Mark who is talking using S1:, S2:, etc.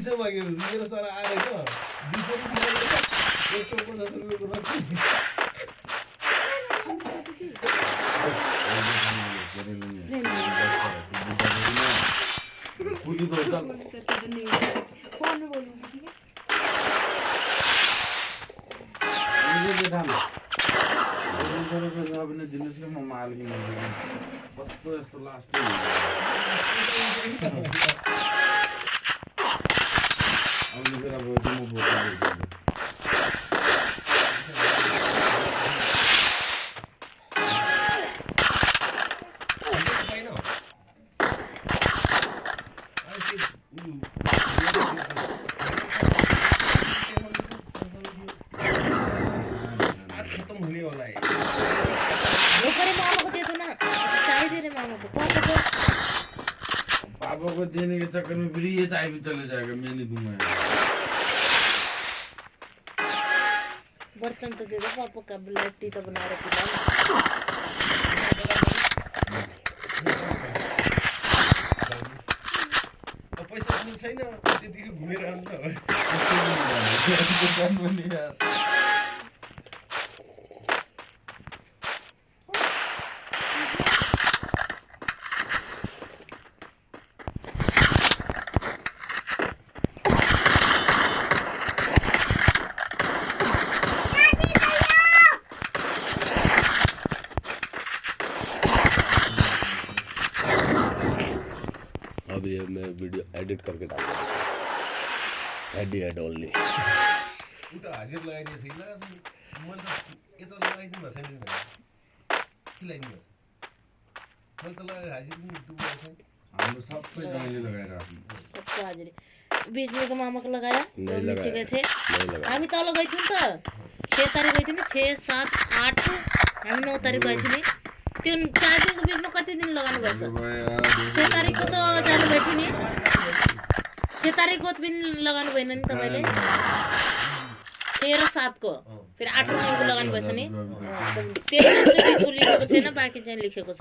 S1: मेरो सर आएर क्या 200 रुपियाँ 150 रुपियाँको रक्सी
S2: पापा को देने के चक्कर में फिर ये चाय भी चले जाएगा, मैं नहीं दूंगा।
S3: बर्तन तो दे दो पापा का, ब्लैक टी तो बना रखी है।
S1: पैसा पनि छैन त्यतिकै घुमेर आउनु त
S4: अब ये मैं वीडियो एडिट करके डालूंगा, एड ओनली।
S1: उता हाजिर लगाइदिए छैन मैले त यता लगाइदिनु भएको छैन नि के लगाइदिनु भएको छ मैले त लगाएर हाजिर पनि डुबेको छैन
S2: हाम्रो सबै जङ्गली लगाएर
S3: सबको हाजिर बीच में मामा को लगाया,
S4: नहीं
S3: नीचे गए थे
S4: नहीं लगा।
S3: हामी तल गई थी त 6 तारिक गई थी 6 7 8 हामी 9 तारिक गई थी त्यो 4 दिन को बीच में कति दिन लगानु भएछ 6 तारिक को तो जानु भयो थियो नि 6 तारिक को दिन लगानु भएन नि तपाईले 6 र 7 को फेरि 8 को लगानु भएछ नि 13 को लेखेको छैन बाँकी चाहिँ लेखेको छ।